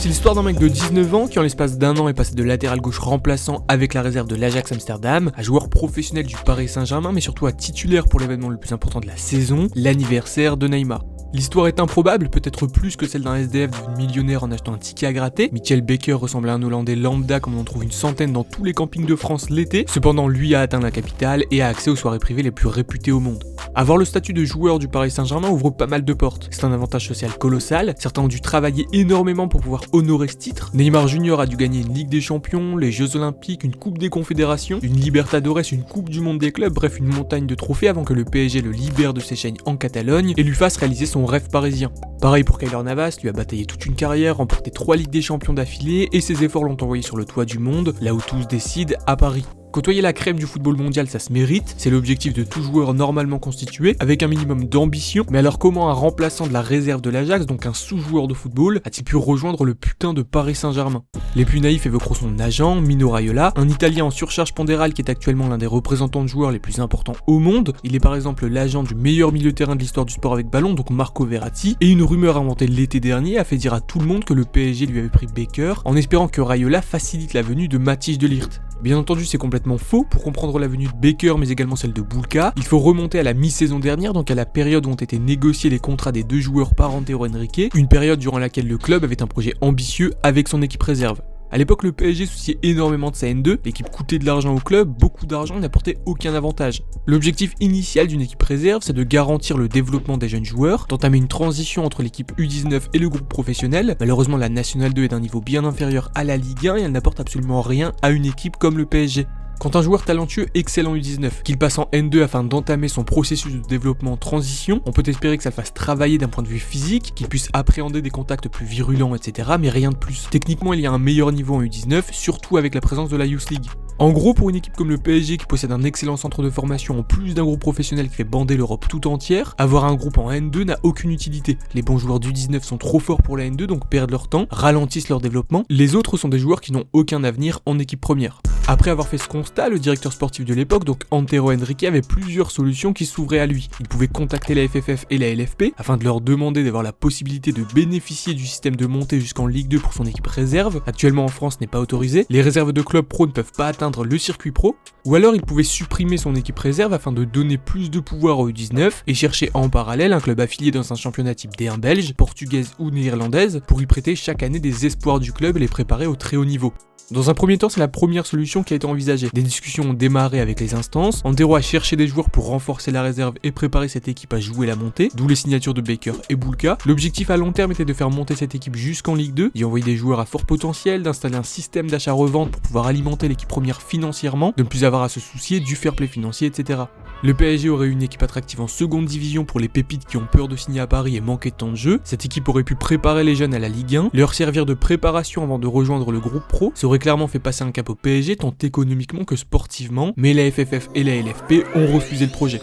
C'est l'histoire d'un mec de 19 ans qui en l'espace d'un an est passé de latéral gauche remplaçant avec la réserve de l'Ajax Amsterdam à joueur professionnel du Paris Saint-Germain, mais surtout à titulaire pour l'événement le plus important de la saison, l'anniversaire de Neymar. L'histoire est improbable, peut-être plus que celle d'un SDF devenu millionnaire en achetant un ticket à gratter. Michael Baker ressemble à un Hollandais lambda comme on en trouve une centaine dans tous les campings de France l'été. Cependant, lui a atteint la capitale et a accès aux soirées privées les plus réputées au monde. Avoir le statut de joueur du Paris Saint-Germain ouvre pas mal de portes. C'est un avantage social colossal. Certains ont dû travailler énormément pour pouvoir honorer ce titre. Neymar Junior a dû gagner une Ligue des Champions, les Jeux Olympiques, une Coupe des Confédérations, une Libertadores, une Coupe du Monde des clubs, bref une montagne de trophées avant que le PSG le libère de ses chaînes en Catalogne et lui fasse réaliser son rêve parisien. Pareil pour Keylor Navas, lui a bataillé toute une carrière, remporté 3 Ligues des Champions d'affilée et ses efforts l'ont envoyé sur le toit du monde, là où tous décident, à Paris. Côtoyer la crème du football mondial, ça se mérite, c'est l'objectif de tout joueur normalement constitué, avec un minimum d'ambition, mais alors comment un remplaçant de la réserve de l'Ajax, donc un sous-joueur de football, a-t-il pu rejoindre le putain de Paris Saint-Germain? Les plus naïfs évoqueront son agent, Mino Raiola, un Italien en surcharge pondérale qui est actuellement l'un des représentants de joueurs les plus importants au monde. Il est par exemple l'agent du meilleur milieu de terrain de l'histoire du sport avec ballon, donc Marco Verratti, et une rumeur inventée l'été dernier a fait dire à tout le monde que le PSG lui avait pris Baker, en espérant que Raiola facilite la venue de Matthijs de Ligt. Bien entendu, c'est complètement faux. Pour comprendre la venue de Baker, mais également celle de Boulka, il faut remonter à la mi-saison dernière, donc à la période où ont été négociés les contrats des deux joueurs par Antero Henrique, une période durant laquelle le club avait un projet ambitieux avec son équipe réserve. A l'époque, le PSG souciait énormément de sa N2, l'équipe coûtait de l'argent au club, beaucoup d'argent et n'apportait aucun avantage. L'objectif initial d'une équipe réserve, c'est de garantir le développement des jeunes joueurs, d'entamer une transition entre l'équipe U19 et le groupe professionnel. Malheureusement, la National 2 est d'un niveau bien inférieur à la Ligue 1 et elle n'apporte absolument rien à une équipe comme le PSG. Quand un joueur talentueux excelle en U19, qu'il passe en N2 afin d'entamer son processus de développement en transition, on peut espérer que ça le fasse travailler d'un point de vue physique, qu'il puisse appréhender des contacts plus virulents, etc. mais rien de plus. Techniquement, il y a un meilleur niveau en U19, surtout avec la présence de la Youth League. En gros, pour une équipe comme le PSG qui possède un excellent centre de formation en plus d'un groupe professionnel qui fait bander l'Europe tout entière, avoir un groupe en N2 n'a aucune utilité. Les bons joueurs du 19 sont trop forts pour la N2 donc perdent leur temps, ralentissent leur développement. Les autres sont des joueurs qui n'ont aucun avenir en équipe première. Après avoir fait ce constat, le directeur sportif de l'époque, donc Antero Henrique, avait plusieurs solutions qui s'ouvraient à lui. Il pouvait contacter la FFF et la LFP afin de leur demander d'avoir la possibilité de bénéficier du système de montée jusqu'en Ligue 2 pour son équipe réserve. Actuellement en France, ce n'est pas autorisé. Les réserves de clubs pro ne peuvent pas atteindre le circuit pro. Ou alors il pouvait supprimer son équipe réserve afin de donner plus de pouvoir aux U19 et chercher en parallèle un club affilié dans un championnat type D1 belge, portugaise ou néerlandaise pour y prêter chaque année des espoirs du club et les préparer au très haut niveau. Dans un premier temps, c'est la première solution qui a été envisagée. Des discussions ont démarré avec les instances. Antero a cherché des joueurs pour renforcer la réserve et préparer cette équipe à jouer la montée, d'où les signatures de Baker et Boulka. L'objectif à long terme était de faire monter cette équipe jusqu'en Ligue 2, d'y envoyer des joueurs à fort potentiel, d'installer un système d'achat-revente pour pouvoir alimenter l'équipe première financièrement, de ne plus avoir à se soucier du fair play financier, etc. Le PSG aurait eu une équipe attractive en seconde division pour les pépites qui ont peur de signer à Paris et manquer de temps de jeu. Cette équipe aurait pu préparer les jeunes à la Ligue 1, leur servir de préparation avant de rejoindre le groupe pro. Ça aurait clairement fait passer un cap au PSG tant économiquement que sportivement, mais la FFF et la LFP ont refusé le projet.